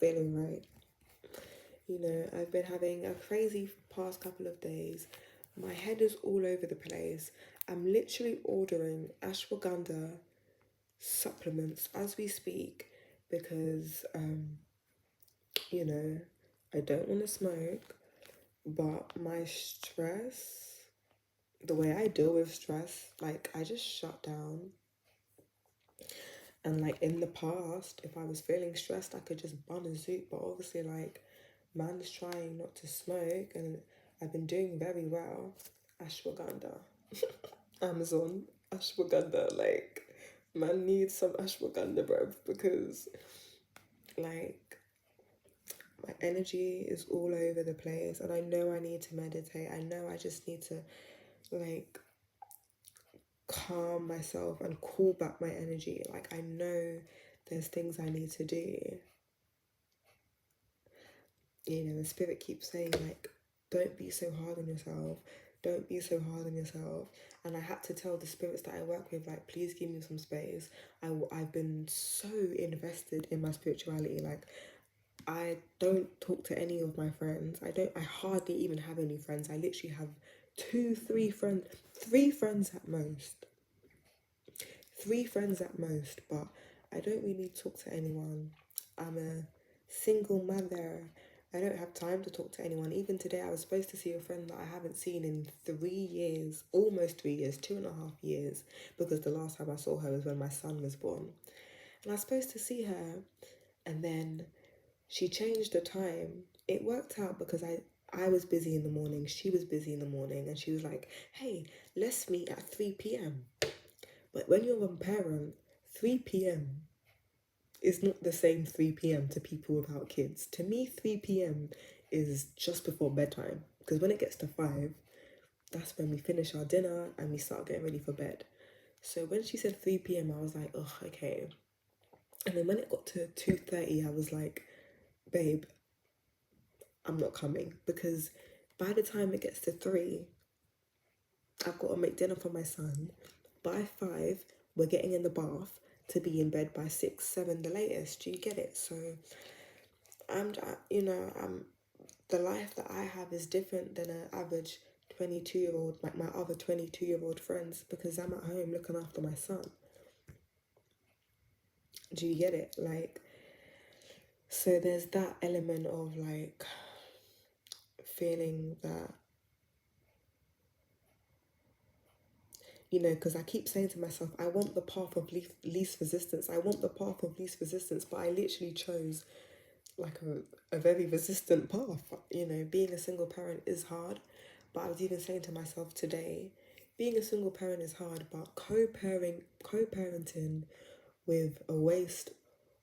feeling right. I've been having a crazy past couple of days. My head is all over the place. I'm literally ordering ashwagandha supplements as we speak because, you know, I don't want to smoke, but my stress, the way I deal with stress, like I just shut down. And like in the past, if I was feeling stressed, I could just bun a zoot. But obviously, like, man's trying not to smoke, and I've been doing very well. Ashwagandha, Amazon, ashwagandha. Like, man needs some ashwagandha, bruv, because like my energy is all over the place, and I know I need to meditate. I know I just need to like calm myself and call back my energy. Like, I know there's things I need to do. The spirit keeps saying, like, don't be so hard on yourself. Don't be so hard on yourself. And I had to tell the spirits that I work with, like, please give me some space. I've been so invested in my spirituality. Like, I don't talk to any of my friends. I hardly even have any friends. I literally have three friends at most. Three friends at most, but I don't really talk to anyone. I'm a single mother. I don't have time to talk to anyone. Even today, I was supposed to see a friend that I haven't seen in 3 years, almost 3 years, 2.5 years, because the last time I saw her was when my son was born. And I was supposed to see her, and then she changed the time. It worked out because I was busy in the morning, she was busy in the morning, and she was like, hey, let's meet at 3 p.m. But when you're a parent, 3 p.m. is not the same 3 p.m. to people without kids. To me, 3 p.m. is just before bedtime. Because when it gets to 5, that's when we finish our dinner and we start getting ready for bed. So when she said 3 p.m., I was like, oh, okay. And then when it got to 2:30, I was like, babe, I'm not coming. Because by the time it gets to 3, I've got to make dinner for my son. By 5, we're getting in the bath to be in bed by 6, 7, the latest. Do you get it? So I'm the life that I have is different than an average 22-year-old, like my other 22-year-old friends, because I'm at home looking after my son. Do you get it? Like, so there's that element of like feeling that, because I keep saying to myself, I want the path of least resistance. I want the path of least resistance, but I literally chose like a very resistant path. Being a single parent is hard, but I was even saying to myself today, being a single parent is hard, but co-parenting with a waste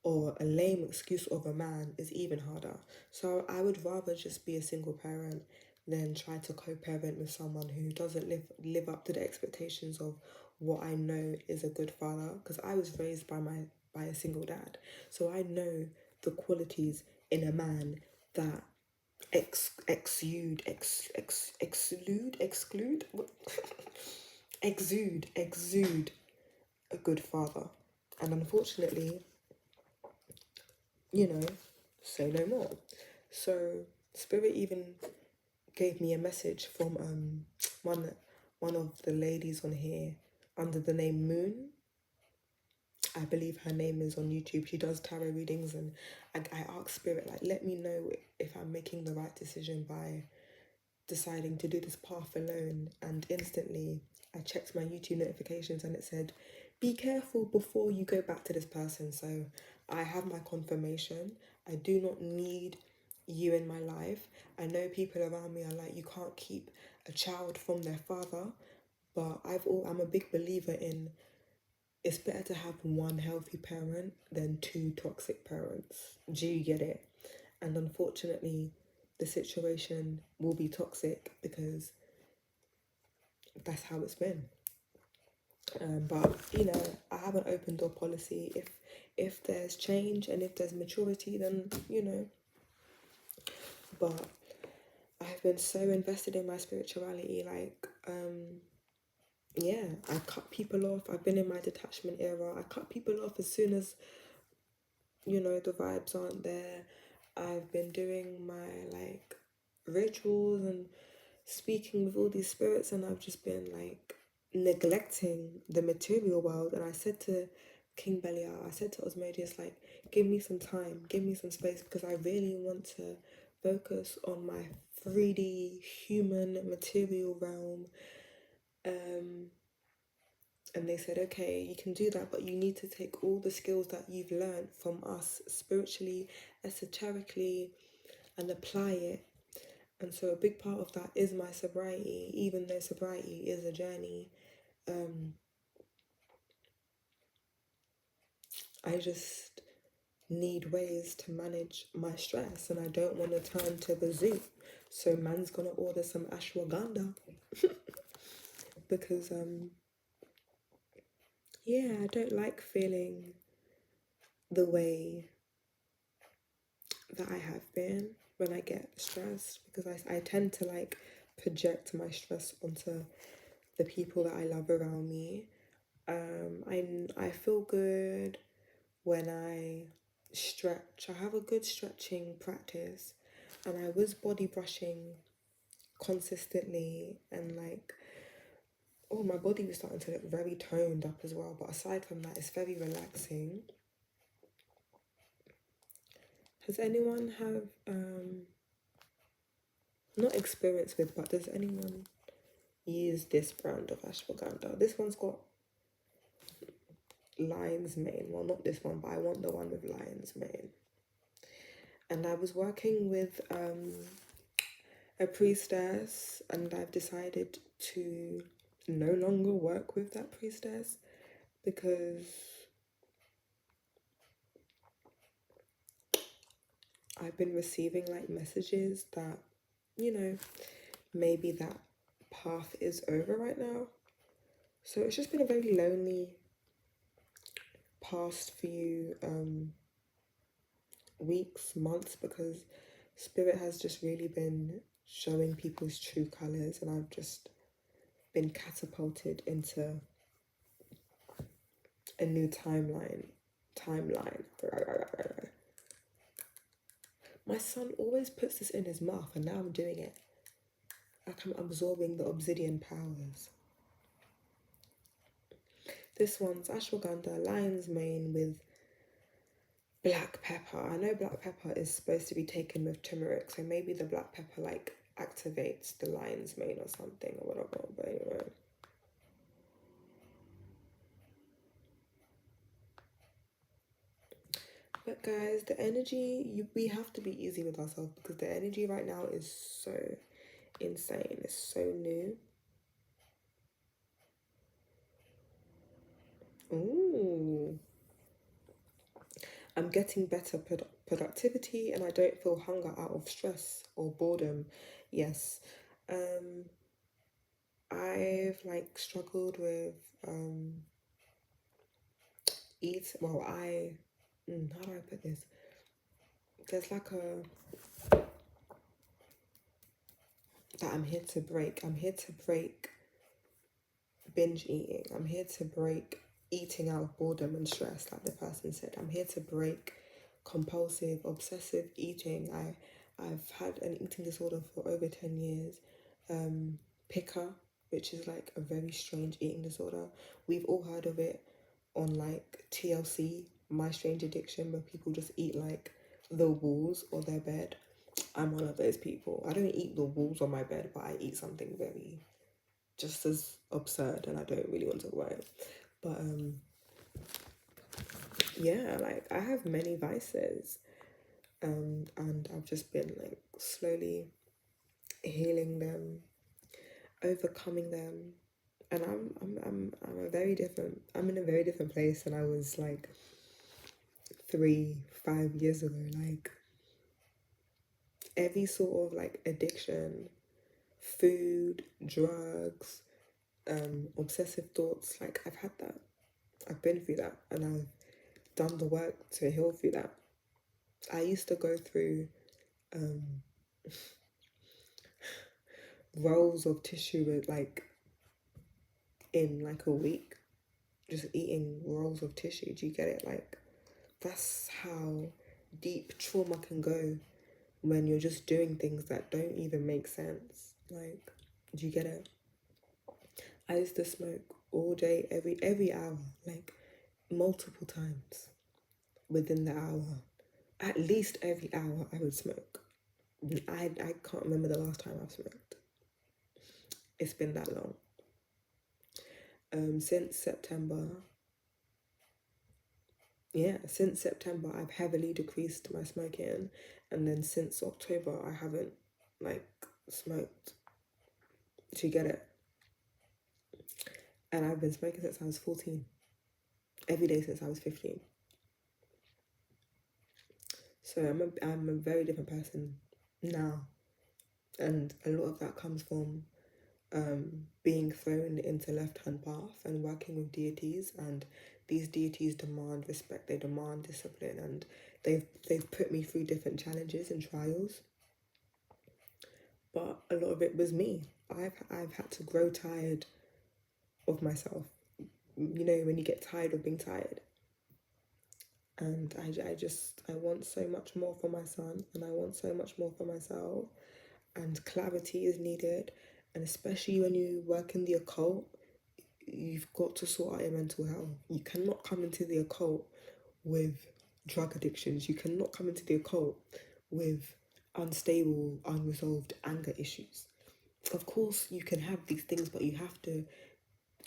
or a lame excuse of a man is even harder. So I would rather just be a single parent than try to co-parent with someone who doesn't live up to the expectations of what I know is a good father, because I was raised by a single dad. So I know the qualities in a man that exude exude a good father. And unfortunately, say no more. So Spirit even gave me a message from one of the ladies on here under the name Moon. I believe her name is on YouTube. She does tarot readings, and I asked Spirit, like, let me know if I'm making the right decision by deciding to do this path alone. And instantly I checked my YouTube notifications and it said, be careful before you go back to this person. So I have my confirmation. I do not need you in my life. I know people around me are like, you can't keep a child from their father, but I'm a big believer in, it's better to have one healthy parent than 2 toxic parents. Do you get it? And unfortunately, the situation will be toxic because that's how it's been. But I have an open door policy. If there's change and if there's maturity, then But I've been so invested in my spirituality, like yeah, I cut people off. I've been in my detachment era. I cut people off as soon as the vibes aren't there. rituals and speaking with all these spirits, and I've just been like neglecting the material world. And I said to King Belial, I said to Osmodeus, like, give me some time, give me some space, because I really want to focus on my 3D human material realm. And they said, okay, you can do that, but you need to take all the skills that you've learned from us spiritually, esoterically, and apply it. And so a big part of that is my sobriety, even though sobriety is a journey. I just need ways to manage my stress, and I don't want to turn to the zoo. So man's gonna order some ashwagandha because yeah, I don't like feeling the way that I have been when I get stressed, because I tend to like project my stress onto the people that I love around me. I feel good when I stretch. I have a good stretching practice, and I was body brushing consistently, and like, oh, my body was starting to look very toned up as well. But aside from that, it's very relaxing. Has anyone have not experience with, but does anyone use this brand of ashwagandha? This one's got lion's mane. Well, not this one, but I want the one with lion's mane. And I was working with a priestess, and I've decided to no longer work with that priestess because I've been receiving like messages that, you know, maybe that path is over right now. So it's just been a very lonely past few weeks, months, because spirit has just really been showing people's true colors, and I've just been catapulted into a new timeline. My son always puts this in his mouth, and now I'm doing it. Like I'm absorbing the obsidian powers. This one's ashwagandha, lion's mane with black pepper. I know black pepper is supposed to be taken with turmeric, so maybe the black pepper like activates the lion's mane or something or whatever. But anyway. But guys, the energy, we have to be easy with ourselves, because the energy right now is so insane. It's so new. Ooh. I'm getting better productivity, and I don't feel hunger out of stress or boredom. Yes. I've like struggled with how do I put this? There's like that I'm here to break. I'm here to break binge eating. I'm here to break eating out of boredom and stress, like the person said. I'm here to break compulsive, obsessive eating. I've had an eating disorder for over 10 years. Picker, which is like a very strange eating disorder. We've all heard of it on like TLC, My Strange Addiction, where people just eat like the walls or their bed. I'm one of those people. I don't eat the walls on my bed, but I eat something very just as absurd, and I don't really want to talk about it. But yeah, like I have many vices, and I've just been like slowly healing them, overcoming them, and I'm a very different. I'm in a very different place than I was like 3-5 years ago. Like every sort of like addiction, food, drugs, obsessive thoughts, like I've had that. I've been through that, and I've done the work to heal through that. I used to go through rolls of tissue with like in like a week, just eating rolls of tissue. Do you get it? Like that's how deep trauma can go when you're just doing things that don't even make sense. Like, do you get it? I used to smoke all day, every hour, like multiple times within the hour. At least every hour I would smoke. I can't remember the last time I've smoked. It's been that long. Since September, I've heavily decreased my smoking, and then since October I haven't like smoked. Do you get it? And I've been smoking since I was 14. Every day since I was 15. So I'm a very different person now. And a lot of that comes from being thrown into left-hand path and working with deities, and these deities demand respect, they demand discipline, and they've put me through different challenges and trials. But a lot of it was me. I've had to grow tired of myself. You know, when you get tired of being tired. And I want so much more for my son, and I want so much more for myself, and clarity is needed. And especially when you work in the occult, you've got to sort out your mental health. You cannot come into the occult with drug addictions. You cannot come into the occult with unstable, unresolved anger issues. Of course, you can have these things, but you have to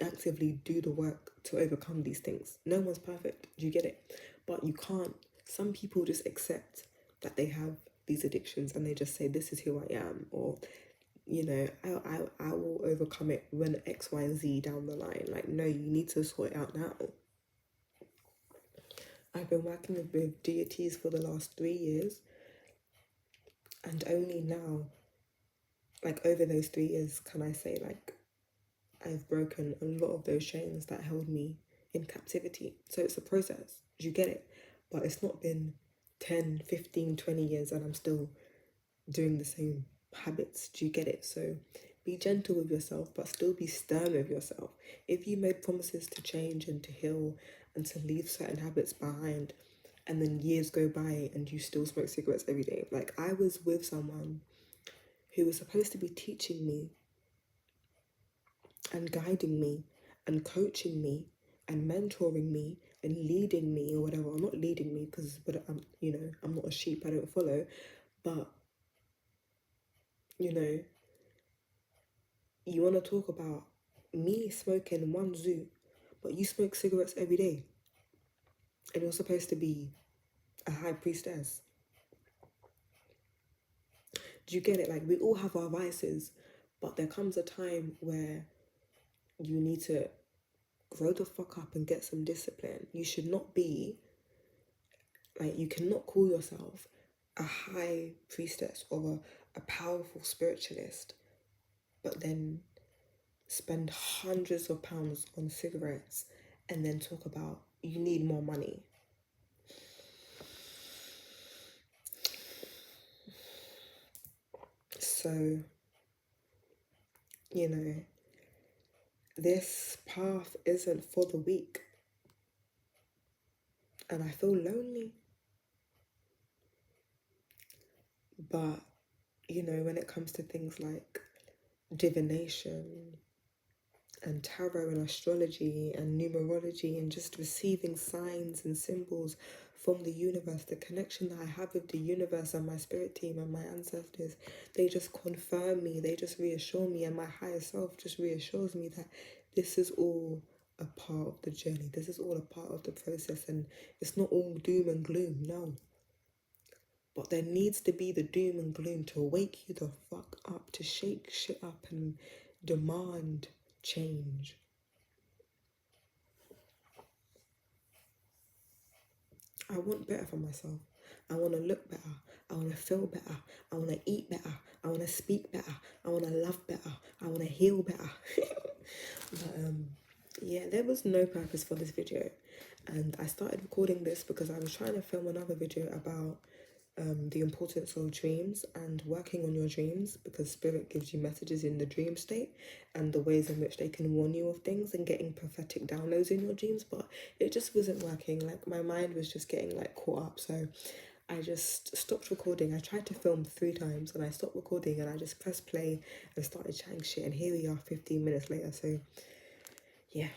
actively do the work to overcome these things. No one's perfect. Do you get it? But you can't. Some people just accept that they have these addictions and they just say, this is who I am, or you know, I will overcome it when X, Y, and Z down the line. Like, no, you need to sort it out now. I've been working with deities for the last 3 years, and only now, like over those 3 years, can I say like I've broken a lot of those chains that held me in captivity. So it's a process. Do you get it? But it's not been 10, 15, 20 years and I'm still doing the same habits. Do you get it? So be gentle with yourself, but still be stern with yourself. If you made promises to change and to heal and to leave certain habits behind, and then years go by and you still smoke cigarettes every day. Like, I was with someone who was supposed to be teaching me and guiding me and coaching me and mentoring me and leading me or whatever. I'm not leading me because I'm not a sheep, I don't follow. But you know, you want to talk about me smoking one zoo, but you smoke cigarettes every day, and you're supposed to be a high priestess. Do you get it? Like, we all have our vices, but there comes a time where you need to grow the fuck up and get some discipline. You should not be, like, you cannot call yourself a high priestess or a powerful spiritualist, but then spend hundreds of pounds on cigarettes and then talk about you need more money. So, you know, this path isn't for the weak. And I feel lonely. But, you know, when it comes to things like divination and tarot and astrology and numerology and just receiving signs and symbols from the universe, the connection that I have with the universe and my spirit team and my ancestors, they just confirm me, they just reassure me, and my higher self just reassures me that this is all a part of the journey, this is all a part of the process, and it's not all doom and gloom, no. But there needs to be the doom and gloom to wake you the fuck up, to shake shit up and demand change. I want better for myself. I want to look better. I want to feel better. I want to eat better. I want to speak better. I want to love better. I want to heal better. But yeah, there was no purpose for this video. And I started recording this because I was trying to film another video about the importance of dreams and working on your dreams, because spirit gives you messages in the dream state and the ways in which they can warn you of things, and getting prophetic downloads in your dreams. But it just wasn't working. Like, my mind was just getting like caught up. So I just stopped recording. I tried to film 3 times and I stopped recording and I just pressed play and started chatting shit. And here we are 15 minutes later. So, yeah.